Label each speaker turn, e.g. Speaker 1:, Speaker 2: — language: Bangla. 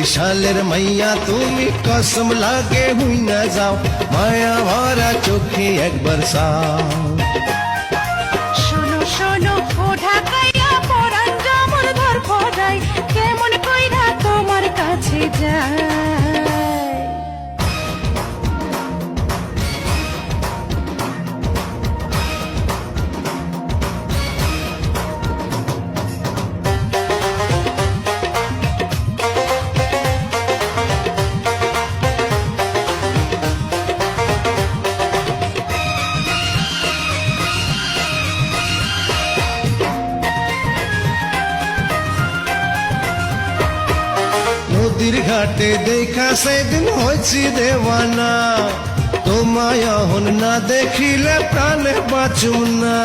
Speaker 1: বরিশালের মাইয়া তুমি কসম লাগে হুই না যাও মায়া ভরা চোখে একবার চাও
Speaker 2: শোনো শোনো ও ঢাকাইয়া পরাণ কামড় ধর পড়াই কেমন কইরা তোমার কাছে যায়
Speaker 1: নদীর ঘাটে দেখা সেদিন হয়েছি দেওয়ানা তোমায় অহন না দেখিলে প্রাণে বাঁচুম না।